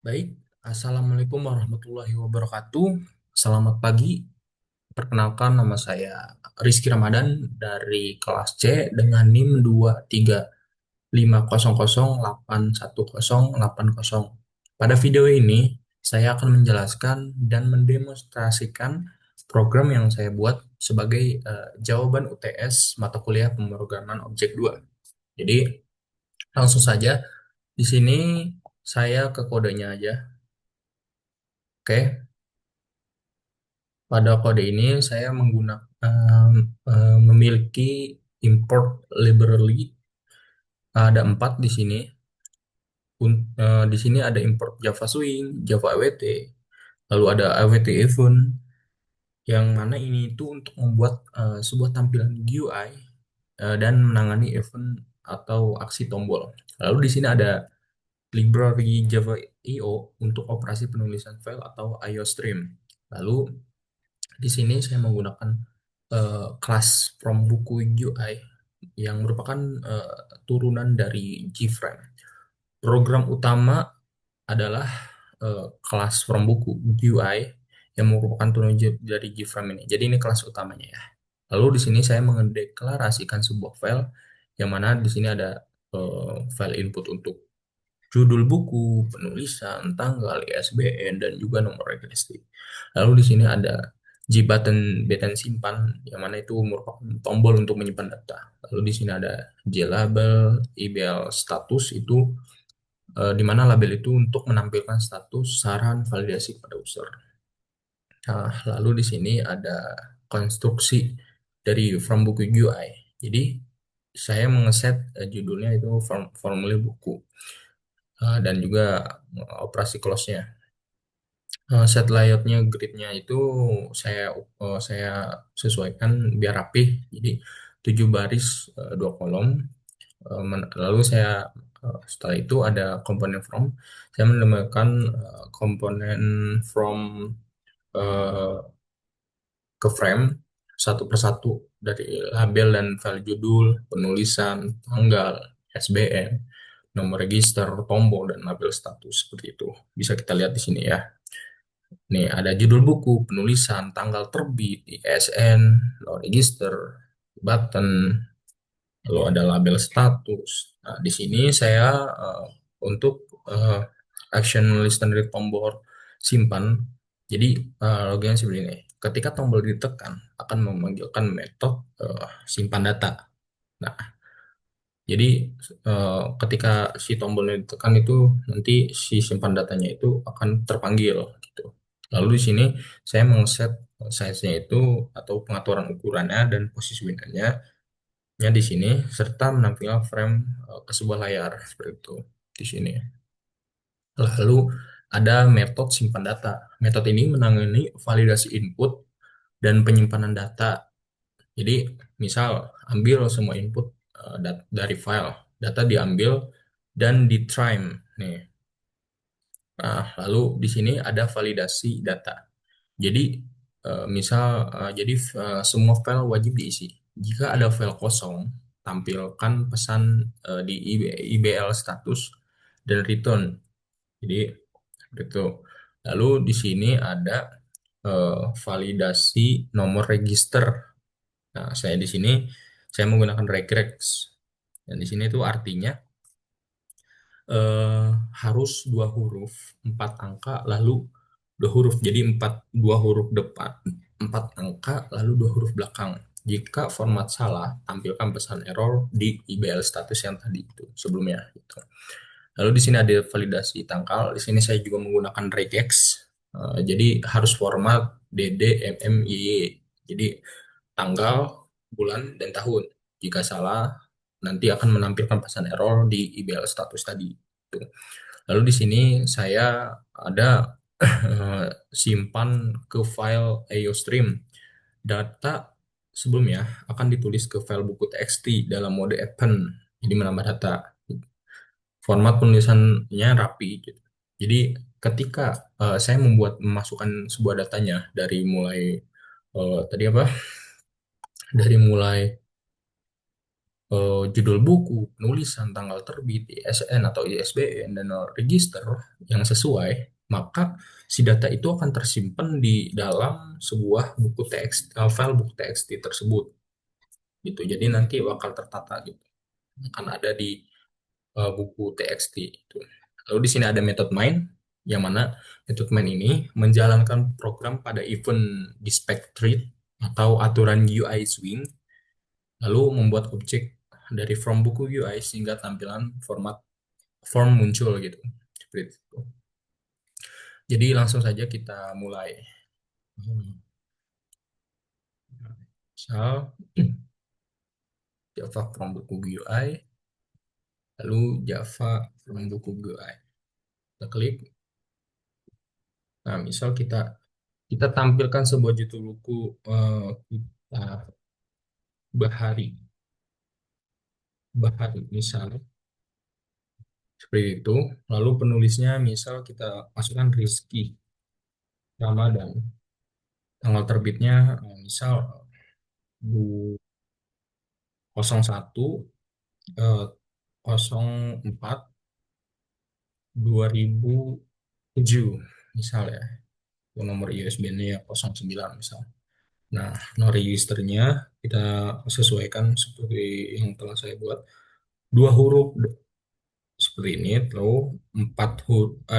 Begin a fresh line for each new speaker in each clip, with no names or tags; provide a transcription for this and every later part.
Baik, Assalamualaikum warahmatullahi wabarakatuh. Selamat pagi. Perkenalkan, nama saya Rizky Ramadan dari kelas C dengan NIM 23500810880. Pada video ini, saya akan menjelaskan dan mendemonstrasikan program yang saya buat sebagai jawaban UTS mata kuliah pemrograman objek 2. Jadi, langsung saja di sini saya ke kodenya aja. Oke. Pada kode ini saya menggunakan memiliki import library. Ada 4 di sini. Di sini ada import Java Swing, Java AWT, lalu ada AWT Event, yang mana ini itu untuk membuat sebuah tampilan GUI dan menangani event atau aksi tombol. Lalu di sini ada library Java IO untuk operasi penulisan file atau IO stream. Lalu di sini saya menggunakan kelas from buku UI yang merupakan turunan dari Gframe. Program utama adalah kelas from buku UI yang merupakan turunan dari Gframe ini. Jadi ini kelas utamanya ya. Lalu di sini saya mendeklarasikan sebuah file yang mana di sini ada file input untuk judul buku, penulisan, tanggal, ISBN, dan juga nomor registrasi. Lalu di sini ada button simpan, yang mana itu merupakan tombol untuk menyimpan data. Lalu di sini ada JLabel, IBL status itu di mana label itu untuk menampilkan status saran validasi pada user. Nah, lalu di sini ada konstruksi dari from buku UI. Jadi saya mengeset judulnya itu formulir buku. Dan juga operasi close-nya. Set layout-nya, grid-nya itu saya sesuaikan biar rapih. Jadi 7 baris, 2 kolom. Lalu setelah itu ada komponen from. Saya menambahkan komponen from eh, ke frame satu persatu dari label dan file judul, penulisan, tanggal, SBN, nomor register, tombol, dan label status seperti itu. Bisa kita lihat di sini ya. Nih ada judul buku, penulisan, tanggal terbit, ISN, nomor register, button, lalu ada label status. Nah, di sini saya untuk action listener dari tombol simpan. Jadi logikanya seperti ini. Ketika tombol ditekan akan memanggilkan metode simpan data. Nah, jadi ketika si tombolnya ditekan itu nanti si simpan datanya itu akan terpanggil gitu. Lalu di sini saya mengset size-nya itu atau pengaturan ukurannya dan posisi window-nya di sini serta menampilkan frame ke sebuah layar seperti itu di sini. Lalu ada metode simpan data. Metode ini menangani validasi input dan penyimpanan data. Jadi misal ambil semua input dari file, data diambil dan di trim nih. Nah, lalu di sini ada validasi data. Jadi semua file wajib diisi. Jika ada file kosong, tampilkan pesan di IBL status dan return. Jadi itu. Lalu di sini ada validasi nomor register. Nah, saya menggunakan regex. Dan di sini itu artinya eh, harus 2 huruf 4 angka lalu 2 huruf. Jadi 2 huruf depan 4 angka lalu 2 huruf belakang. Jika format salah, tampilkan pesan error di IBL status yang tadi itu sebelumnya gitu. Lalu di sini ada validasi tanggal. Di sini saya juga menggunakan regex. Jadi harus format DD, MM, YY. Jadi tanggal, bulan, dan tahun. Jika salah, nanti akan menampilkan pesan error di IBL status tadi. Tuh. Lalu di sini saya ada simpan ke file AyoStream. Data sebelumnya akan ditulis ke file buku TXT dalam mode append. Jadi menambah data. Format penulisannya rapi gitu. Jadi ketika saya memasukkan sebuah datanya dari mulai tadi apa? Dari mulai judul buku, penulisan, tanggal terbit, ISN atau ISBN, dan register yang sesuai, maka si data itu akan tersimpan di dalam sebuah buku teks, file buku TXT tersebut gitu. Jadi nanti bakal tertata gitu. Akan ada di buku TXT itu. Lalu di sini ada method main yang mana method main ini menjalankan program pada event dispatch thread atau aturan UI swing, lalu membuat objek dari from buku UI sehingga tampilan format form muncul gitu. Seperti itu. Jadi langsung saja kita mulai. Hmm. Misal Java from buku GUI, lalu Java from buku GUI. Kita klik. Nah, misal kita kita tampilkan sebuah judul buku, kita Bahari, Bahari misalnya seperti itu. Lalu penulisnya misal kita masukkan Rizky Ramadan. Tanggal terbitnya misal 01 eh, 04 2007 misal ya. Nomor ISBN-nya ya 09 misal. Nah, no registernya kita sesuaikan seperti yang telah saya buat. Dua huruf seperti ini, lalu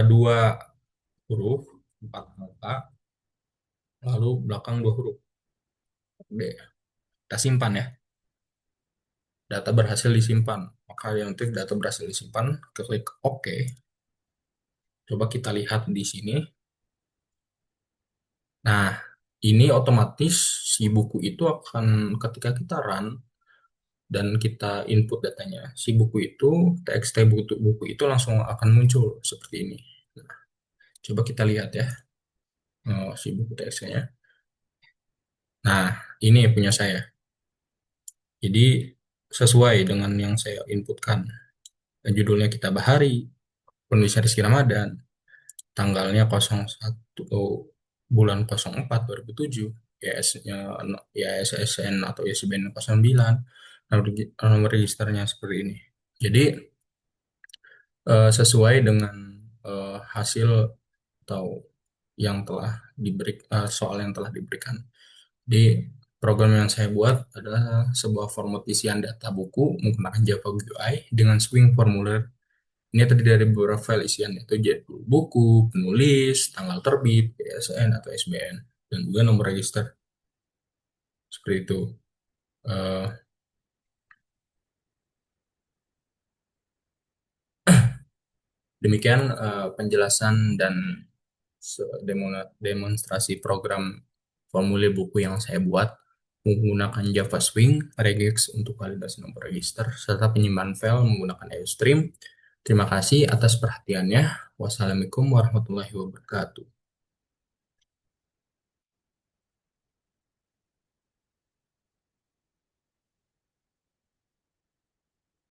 dua huruf, empat angka, lalu belakang dua huruf. Oke, kita simpan ya. Data berhasil disimpan. Maka yang penting data berhasil disimpan, klik OK. Coba kita lihat di sini. Nah, ini otomatis si buku itu akan ketika kita run dan kita input datanya, si buku itu, TXT buku itu langsung akan muncul seperti ini. Nah, coba kita lihat ya, si buku TXT-nya. Nah, ini punya saya. Jadi sesuai dengan yang saya inputkan. Dan judulnya kita Bahari, penulisnya Rizky Ramadan, tanggalnya 01 bulan 04 2007, YS-nya YSSN atau ISBN 09, nomor registernya seperti ini. Jadi sesuai dengan hasil atau yang telah soal yang telah diberikan. Di program yang saya buat adalah sebuah format isian data buku menggunakan Java UI dengan swing formulir. Ini terdiri dari beberapa file isian, yaitu jadwal buku, penulis, tanggal terbit, PSN atau SBN, dan juga nomor register. Seperti itu. Eh, Demikian penjelasan dan demonstrasi program formulir buku yang saya buat menggunakan Java Swing, regex untuk validasi nomor register, serta penyimpanan file menggunakan IOStream. Terima kasih atas perhatiannya. Wassalamualaikum warahmatullahi wabarakatuh.